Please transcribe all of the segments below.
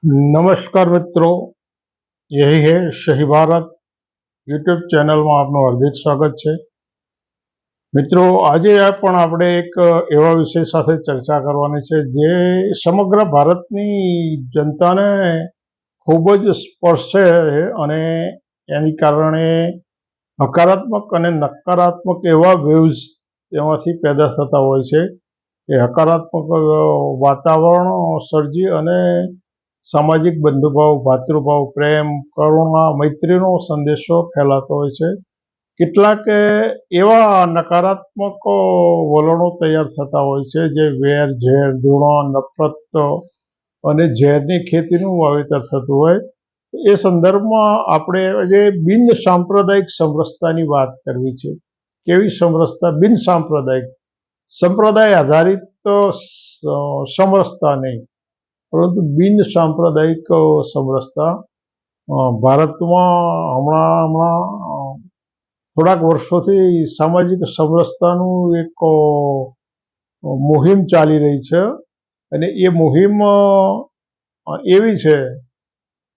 नमस्कार मित्रों, यही है सही भारत यूट्यूब चैनल में आपનું હાર્દિક સ્વાગત છે। મિત્રો, આજે પણ આપણે એક એવા વિષય સાથે ચર્ચા કરવાની છે જે સમગ્ર ભારતની જનતાને ખૂબ જ સ્પર્શે અને એની કારણે હકારાત્મક અને નકારાત્મક એવા વેવ્સ તેમાંથી પેદા થતા હોય છે। એ હકારાત્મક વાતાવરણ સર્જી અને સામાજિક બંધુભાવ, ભાતૃભાવ, પ્રેમ, કરુણા, મૈત્રીનો સંદેશો ફેલાતો હોય છે। કેટલાક એવા નકારાત્મક વલણો તૈયાર થતા હોય છે જે વેર, ઝેર, ધૃણા, નફરત અને ઝેરની ખેતીનું વાવેતર થતું હોય। એ સંદર્ભમાં આપણે જે બિન સાંપ્રદાયિક સમરસતાની વાત કરવી છે। કેવી સમરસતા? બિન સાંપ્રદાયિક, સંપ્રદાય આધારિત સમરસતા નહીં, પરંતુ બિન સાંપ્રદાયિક સમરસતા। ભારતમાં હમણાં થોડાક વર્ષોથી સામાજિક સમરસતાનું એક મુહિમ ચાલી રહી છે અને એ મુહિમ એવી છે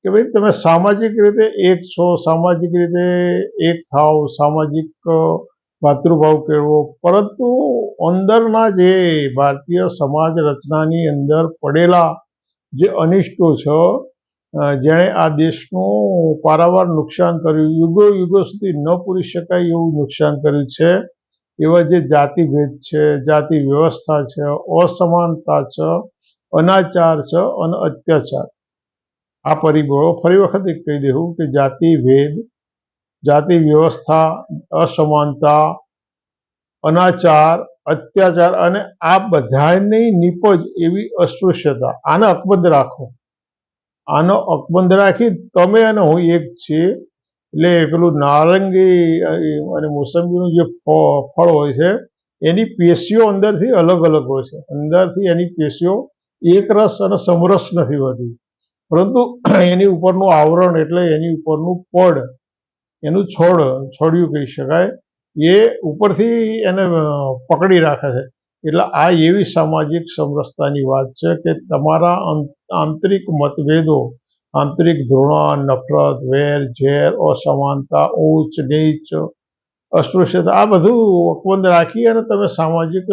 કે ભાઈ તમે સામાજિક રીતે એક છો, સામાજિક રીતે એક થાવ, સામાજિક ભાતૃભાવ કેળવો, પરંતુ અંદરના જે ભારતીય સમાજ રચનાની અંદર પડેલા જે અનિષ્ટો છે, જેણે આ દેશનું પારાવાર નુકસાન કર્યું, યુગો સુધી ન પૂરી શકાય એવું નુકસાન કર્યું છે, એવા જે જાતિભેદ છે, જાતિ વ્યવસ્થા છે, અસમાનતા છે, અનાચાર છે અને અત્યાચાર, આ પરિબળો ફરી વખત એક કહી દેવું કે જાતિભેદ, જાતિ વ્યવસ્થા, અસમાનતા, અનાચાર, અત્યાચાર અને આ બધાની નીપજ એવી અસ્પૃશ્યતા, આને અકબંધ રાખો। આનો અકબંધ રાખી તમે અને હું એક છીએ। એટલે પેલું નારંગી અને મોસંબીનું જે ફળ હોય છે એની પેશીઓ અંદરથી અલગ અલગ હોય છે। અંદરથી એની પેશીઓ એક રસ અને સમરસ નથી હોતી, પરંતુ એની ઉપરનું આવરણ એટલે એની ઉપરનું પડ, એનું છોડિયું કહી શકાય, એ ઉપરથી એને પકડી રાખે છે। એટલે આ એવી સામાજિક સમરસતાની વાત છે કે તમારા આંતરિક મતભેદો, આંતરિક ધૃણા, નફરત, વેર, ઝેર, અસમાનતા, ઊંચ નીચ, અસ્પૃશ્યતા, આ બધું અકબંધ રાખી અને તમે સામાજિક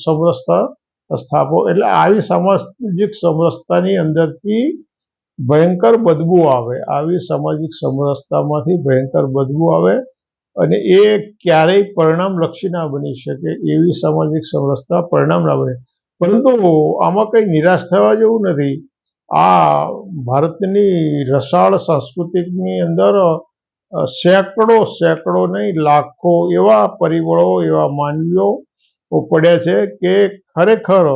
સમરસતા સ્થાપો। એટલે આવી સામાજિક સમરસતાની અંદરથી ભયંકર બદબુ આવે, આવી સામાજિક સમરસતામાંથી ભયંકર બદબુ આવે અને એ ક્યારેય પરિણામલક્ષી ના બની શકે। એવી સામાજિક સમરસતા પરિણામ ના બને। પરંતુ આમાં કંઈ નિરાશ થવા જેવું નથી। આ ભારતની રસાળ સંસ્કૃતિની અંદર સેંકડો નહીં લાખો એવા પરિબળો, એવા માનવીઓ પડ્યા છે કે ખરેખર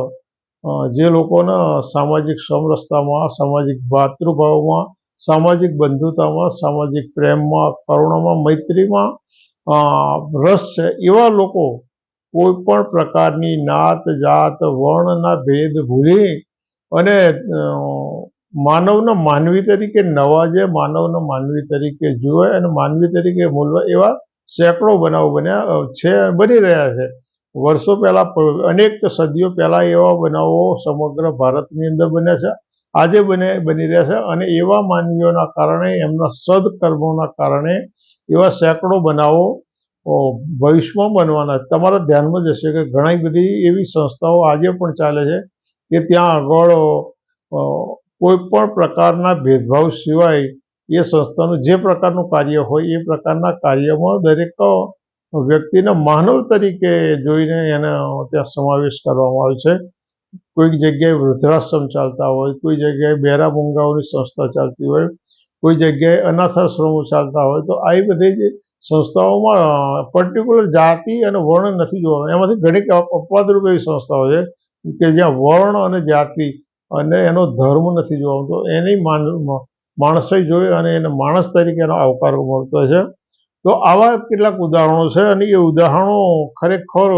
જે લોકોના સામાજિક સમરસતામાં, સામાજિક ભાતૃભાવમાં, સામાજિક બંધુતામાં, સામાજિક પ્રેમમાં, કરુણામાં, મૈત્રીમાં રસ છે, એવા લોકો કોઈ પણ પ્રકારની નાત, જાત, વર્ણના ભેદ ભૂલી અને માનવને માનવી તરીકે નવાજે, માનવને માનવી તરીકે જુએ અને માનવી તરીકે મૂલવે, એવા સેંકડો બનાવો બન્યા છે, બની રહ્યા છે। વર્ષો પહેલા, અનેક સદીઓ પહેલા એવા બનાવો સમગ્ર ભારતની અંદર બન્યા છે, આજે બની રહ્યા છે અને એવા માનવીઓના કારણે, એમના સદકર્મોના કારણે એવા સેંકડો બનાવો ભવિષ્યમાં બનવાના। તમારા ધ્યાનમાં જ હશે કે ઘણી બધી એવી સંસ્થાઓ આજે પણ ચાલે છે કે ત્યાં આગળ કોઈ પણ પ્રકારના ભેદભાવ સિવાય એ સંસ્થાનું જે પ્રકારનું કાર્ય હોય એ પ્રકારના કાર્યમાં દરેક વ્યક્તિને માનવ તરીકે જોઈને એને ત્યાં સમાવેશ કરવામાં આવે છે। કોઈક જગ્યાએ વૃદ્ધાશ્રમ ચાલતા હોય, કોઈ જગ્યાએ બહેરા મૂંગાઓની સંસ્થા ચાલતી હોય, કોઈ જગ્યાએ અનાથાશ્રમો ચાલતા હોય, તો આવી બધી જે સંસ્થાઓમાં પર્ટિક્યુલર જાતિ અને વર્ણ નથી જોવાનું। એમાંથી ઘણી અપવાદરૂપ એવી સંસ્થાઓ છે કે જ્યાં વર્ણ અને જાતિ અને એનો ધર્મ નથી જોવાનું, તો એની માણસાઈ જોઈ અને એને માણસ તરીકે એનો આવકાર મળતો છે। તો આવા કેટલાક ઉદાહરણો છે અને એ ઉદાહરણો ખરેખર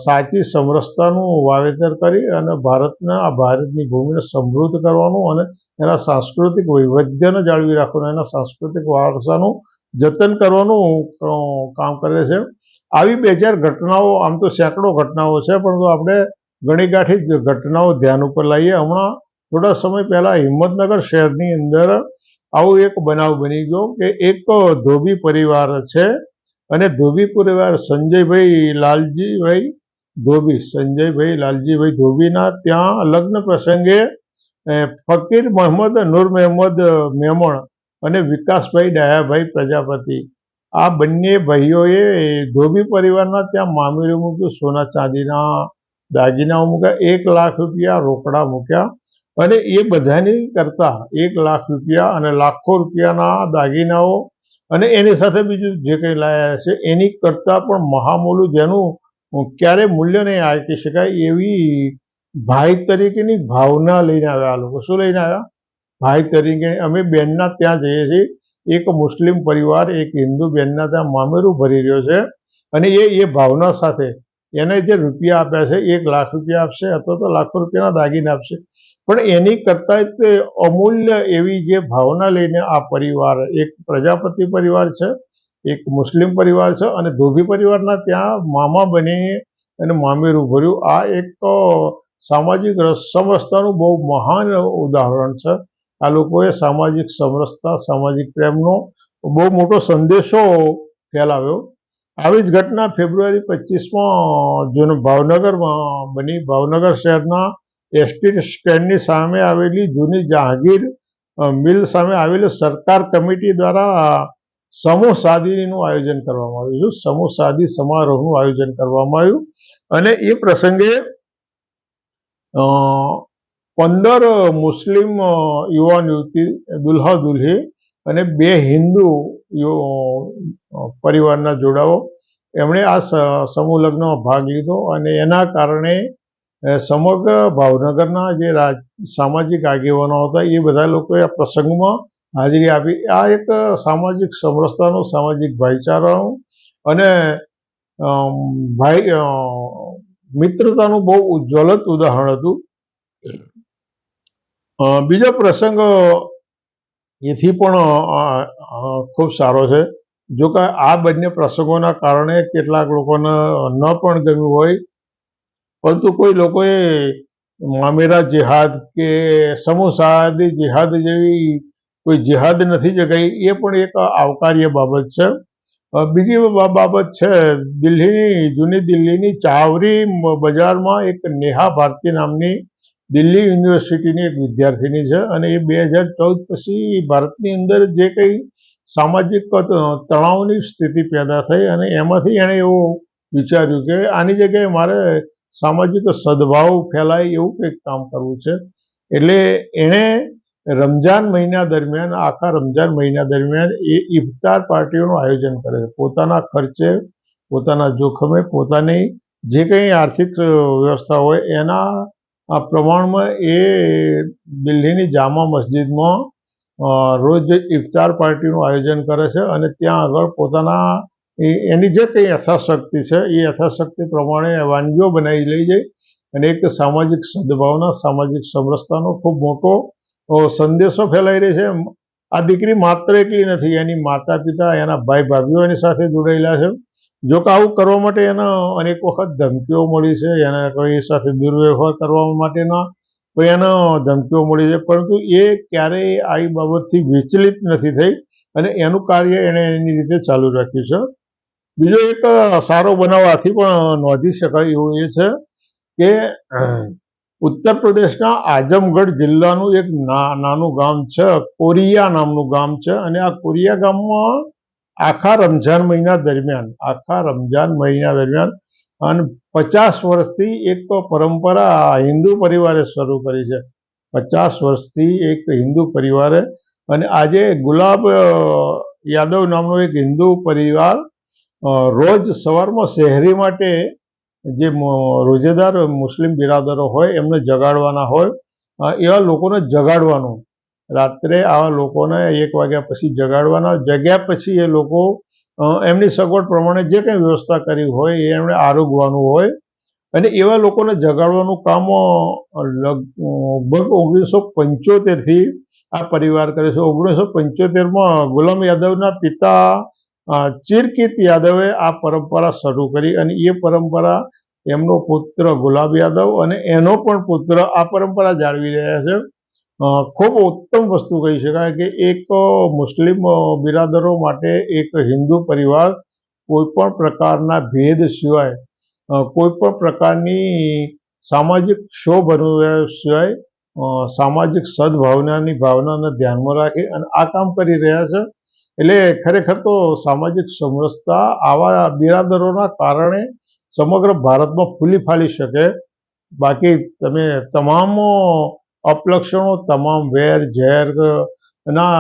સાચી સમરસતાનું વાવેતર કરી અને ભારતની ભૂમિને સમૃદ્ધ કરવાનું અને એના સાંસ્કૃતિક વૈવિધ્યને જાળવી રાખવાનું, એના સાંસ્કૃતિક વારસાનું જતન કરવાનું કામ કરે છે। આવી 2000 ઘટનાઓ, આમ તો સેંકડો ઘટનાઓ છે, પરંતુ આપણે ગણીગાંઠી ઘટનાઓ ધ્યાન ઉપર લાવીએ। હમણાં થોડા સમય પહેલા હિંમતનગર શહેરની અંદર આવો એક બનાવ બની ગયો કે એક ધોબી પરિવાર છે અને ધોબી પરિવાર સંજયભાઈ લાલજીભાઈ ધોબીના ત્યાં લગ્ન પ્રસંગે ફકીર મોહમ્મદ નૂર મહેમદ મેમણ અને વિકાસભાઈ ડાયાભાઈ પ્રજાપતિ આ બંને ભાઈઓએ ધોબી પરિવારના ત્યાં મામેરું મૂક્યું, સોના ચાંદીના દાગીનાઓ મૂક્યા, 1 લાખ રૂપિયા રોકડા મૂક્યા અને એ બધાની કરતા 1 લાખ રૂપિયા અને લાખો રૂપિયાના દાગીનાઓ અને એની સાથે બીજું જે કંઈ લાયા છે એની કરતાં પણ મહામૂલું જેનું ક્યારે મૂલ્ય નહીં આંકી શકાય એવી ભાઈ તરીકેની ભાવના લઈને આવ્યા. આ લોકો શું લઈને આવ્યા? ભાઈ તરીકે. અમે બેનના ત્યાં જઈએ છીએ, એક મુસ્લિમ પરિવાર એક હિન્દુ બેનના ત્યાં મામેરું ભરી રહ્યો છે અને એ ભાવના સાથે એને જે રૂપિયા આપ્યા છે 1 લાખ રૂપિયા આપશે અથવા તો લાખો રૂપિયાના દાગીના આપશે, પણ એની કરતાં અમૂલ્ય એવી જે ભાવના લઈને આ પરિવાર, એક પ્રજાપતિ પરિવાર છે, એક મુસ્લિમ પરિવાર છે અને ધોબી પરિવારના ત્યાં મામા બની અને મામેરું ભર્યું. આ એક સામાજિક સમરસતાનું બહુ મહાન ઉદાહરણ છે. આ લોકોએ સામાજિક સમરસતા, સામાજિક પ્રેમનો બહુ મોટો સંદેશો ફેલાવ્યો. આવી જ ઘટના ફેબ્રુઆરી 25 જૂન ભાવનગરમાં બની. ભાવનગર શહેરના એસટી સ્ટેન્ડની સામે આવેલી જૂની જહાંગીર મિલ સામે આવેલી સરકાર કમિટી દ્વારા સમૂહ શાદીનું આયોજન કરવામાં આવ્યું. સમૂહ શાદી સમારોહનું આયોજન કરવામાં આવ્યું અને એ પ્રસંગે 15 મુસ્લિમ યુવાન યુવતી, દુલ્હા દુલ્હી અને 2 હિન્દુ પરિવારના જોડાઓ એમણે આ સમૂહ લગ્નમાં ભાગ લીધો અને એના કારણે સમગ્ર ભાવનગરના જે સામાજિક આગેવાનો હતા એ બધા લોકોએ આ પ્રસંગમાં હાજરી આપી. આ એક સામાજિક સમરસતાનું, સામાજિક ભાઈચારાનું અને મિત્રતાનું બહુ જ્વલંત ઉદાહરણ હતું. બીજો પ્રસંગ એથી પણ ખૂબ સારો છે. જો કે આ બંને પ્રસંગોના કારણે કેટલાક લોકોને ન પણ ગમ્યું હોય, પરંતુ કોઈ લોકોએ મામેરા જિહાદ કે સમૂહ શાદી જિહાદ જેવી કોઈ જિહાદ નથી જગાઈ, એ પણ એક આવકાર્ય બાબત છે. બીજી બાબત છે, જૂની દિલ્હીની ચાવરી બજારમાં એક નેહા ભારતી નામની દિલ્હી યુનિવર્સિટીની એક વિદ્યાર્થીની છે અને એ 2014 પછી ભારતની અંદર જે કંઈ સામાજિક તણાવની સ્થિતિ પેદા થઈ અને એમાંથી એણે એવું વિચાર્યું કે આની જગ્યાએ મારે સામાજિક સદભાવ ફેલાય એવું કંઈક કામ કરવું છે. એટલે એણે રમજાન મહિના દરમિયાન, આખા રમજાન મહિના દરમિયાન એ ઇફતાર પાર્ટીઓનું આયોજન કરે છે. પોતાના ખર્ચે, પોતાના જોખમે, પોતાની જે કંઈ આર્થિક વ્યવસ્થા હોય એના પ્રમાણમાં એ દિલ્હીની જામા મસ્જિદમાં રોજ ઇફતાર પાર્ટીનું આયોજન કરે છે અને ત્યાં આગળ પોતાના એની જે કંઈ યથાશક્તિ છે એ યથાશક્તિ પ્રમાણે વાનગીઓ બનાવી લઈ જાય અને એક સામાજિક સદભાવના, સામાજિક સમરસતાનો ખૂબ મોટો સંદેશો ફેલાઈ રહી છે. આ દીકરી માત્ર એકલી નથી, એની માતા પિતા, એના ભાઈ ભાભીઓ એની સાથે જોડાયેલા છે. જો કે આવું કરવા માટે એને અનેક વખત ધમકીઓ મળી છે, એને કોઈ સાથે દુર્વ્યવહાર કરવા માટેના કોઈ એને ધમકીઓ મળી છે, પરંતુ એ ક્યારેય આવી બાબતથી વિચલિત નથી થઈ અને એનું કાર્ય એણે એની રીતે ચાલુ રાખ્યું છે. બીજો એક સારો બનાવ આથી પણ નોંધી શકાય એવું એ છે કે ઉત્તર પ્રદેશના આઝમગઢ જિલ્લાનું એક નાનું ગામ છે, કોરિયા નામનું ગામ છે અને આ કોરિયા ગામમાં આખા રમજાન મહિના દરમિયાન અને 50 વર્ષથી એક પરંપરા હિન્દુ પરિવારે શરૂ કરી છે. 50 વર્ષથી એક હિન્દુ પરિવારે, અને આજે ગુલાબ યાદવ નામનો એક હિન્દુ પરિવાર રોજ સવારમાં શહેરી માટે જે રોજેદાર મુસ્લિમ બિરાદરો હોય એમને જગાડવાના હોય, એવા લોકોને જગાડવાનું. રાત્રે આવા લોકોને 1 વાગ્યા પછી જગાડવાના. જગ્યા પછી એ લોકો એમની સગવડ પ્રમાણે જે કંઈ વ્યવસ્થા કરી હોય એ એમણે આરોગવાનું હોય અને એવા લોકોને જગાડવાનું કામ લગભગ 1975થી આ પરિવાર કરે છે. 1975માં ગુલામ યાદવના પિતા ચિરકિત યાદવે આ પરંપરા શરૂ કરી અને એ પરંપરા એમનો પુત્ર ગુલાબ યાદવ અને એનો પણ પુત્ર આ પરંપરા જાળવી રહ્યા છે. ખૂબ ઉત્તમ વસ્તુ કહી શકાય કે એક મુસ્લિમ બિરાદરો માટે એક હિન્દુ પરિવાર કોઈ પણ પ્રકારના ભેદ સિવાય કોઈ પણ પ્રકારની સામાજિક ક્ષોભ અનુભવ્યા સિવાય સામાજિક સદભાવનાની ભાવનાને ધ્યાનમાં રાખી અને આ કામ કરી રહ્યા છે. એટલે ખરેખર તો સામાજિક સમરસતા આવા બિરાદરોના કારણે સમગ્ર ભારતમાં ફૂલી ફાલી શકે. બાકી તમે તમામ અપલક્ષણો, તમામ વેર ઝેર ના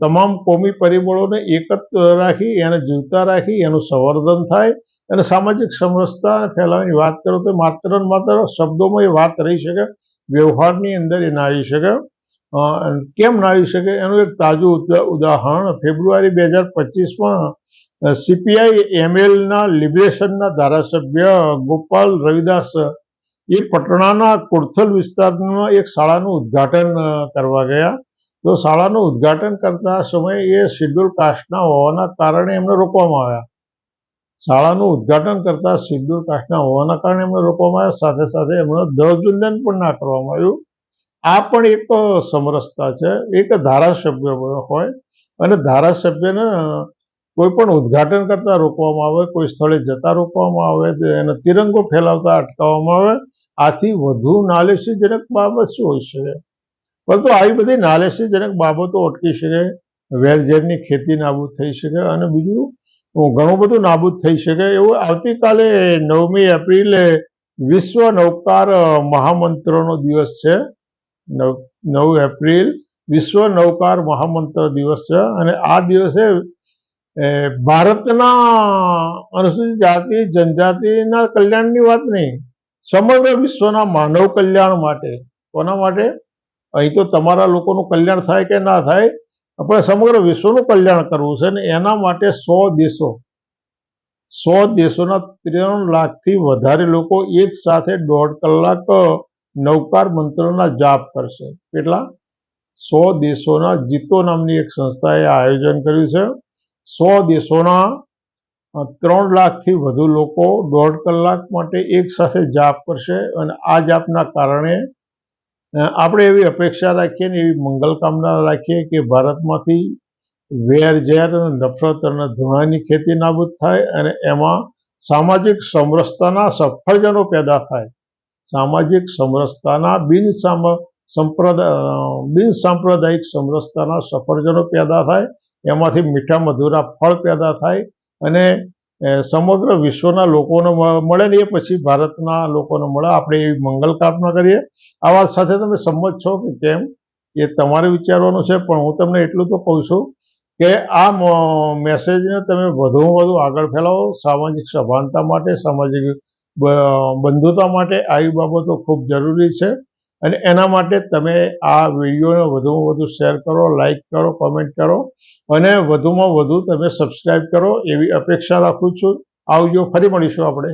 તમામ કોમી પરિબળોને એકત્ર રાખી એને જીવતા રાખી એનું સંવર્ધન થાય અને સામાજિક સમરસતા ફેલાવવાની વાત કરો તો માત્ર ને માત્ર શબ્દોમાં એ વાત રહી શકે, વ્યવહારની અંદર એ ના આવી શકે. કેમ ના આવી શકે એનું એક તાજું ઉદાહરણ ફેબ્રુઆરી 2025માં સીપીઆઈ એમએલના લિબરેશનના ધારાસભ્ય ગોપાલ રવિદાસ એ પટણાના કુર્થલ વિસ્તારમાં એક શાળાનું ઉદ્ઘાટન કરવા ગયા. તો શાળાનું ઉદ્ઘાટન કરતા સમયે એ શિડ્યુલ કાસ્ટના હોવાના કારણે એમને રોકવામાં આવ્યા. શાળાનું ઉદ્ઘાટન કરતા શિડ્યુલ કાસ્ટના હોવાના કારણે એમને રોકવામાં આવ્યા. સાથે સાથે એમને ધ્વજવંદન પણ ના કરવામાં આવ્યું. આ પણ એક સમરસતા છે. એક ધારાસભ્ય હોય અને ધારાસભ્યને કોઈ પણ ઉદ્ઘાટન કરતા રોકવામાં આવે, કોઈ સ્થળે જતા રોકવામાં આવે, એને તિરંગો ફેલાવતા અટકાવવામાં આવે. આથી વધુ નાલેશીજનક બાબત શું હોઈ શકે? પરંતુ આવી બધી નાલેશીજનક બાબતો અટકી શકે, વેરઝેરની ખેતી નાબૂદ થઈ શકે અને બીજું ઘણું બધું નાબૂદ થઈ શકે. એવું આવતીકાલે 9મી એપ્રિલે વિશ્વ નૌકાર મહામંત્રનો દિવસ છે. 9 એપ્રિલ વિશ્વ નૌકાર મહામંત્ર દિવસ છે અને આ દિવસે ભારતના અનુસૂચિત જાતિ જનજાતિના કલ્યાણની વાત નહીં, સમગ્ર વિશ્વના માનવ કલ્યાણ માટે. કોના માટે? અહીં તો તમારા લોકોનું કલ્યાણ થાય કે ના થાય, આપણે સમગ્ર વિશ્વનું કલ્યાણ કરવું છે ને એના માટે 100 દેશોના 3 લાખથી વધારે લોકો એક સાથે 1.5 કલાક નૌકાર મંત્રના જાપ કરશે. કેટલા? 100 દેશોના જીતો નામની એક સંસ્થાએ આયોજન કર્યું છે. 100 દેશોના 3 લાખથી વધુ લોકો 1.5 કલાક માટે એક સાથે જાપ કરશે અને આ જાપના કારણે આપણે એવી અપેક્ષા રાખીએ ને એવી મંગલ કામના રાખીએ કે ભારતમાંથી વેર ઝેર અને નફરત અને ધૃણાની ખેતી નાબૂદ થાય અને એમાં સામાજિક સમરસતાના સફળજનો પેદા થાય. સામાજિક સમરસતાના બિનસાંપ્રદાયિક સમરસતાના સફળજનો પેદા થાય. એમાંથી મીઠા મધુરા ફળ પેદા થાય અને સમગ્ર વિશ્વના લોકોને મળે ને એ પછી ભારતના લોકોને મળે. આપણે એવી મંગલ કામના કરીએ. આ વાત સાથે તમે સંમત છો કે કેમ એ તમારે વિચારવાનું છે, પણ હું તમને એટલું તો કહું છું કે આ મેસેજને તમે વધુમાં વધુ આગળ ફેલાવો. સામાજિક સભાનતા માટે, સામાજિક બંધુતા માટે આવી બાબતો ખૂબ જરૂરી છે અને એના માટે તમે આ વિડીયોને વધુમાં વધુ શેર કરો, લાઈક કરો, કોમેન્ટ કરો અને વધુમાં વધુ તમે સબસ્ક્રાઈબ કરો એવી અપેક્ષા રાખું છું. આવજો, ફરી મળીશું આપણે.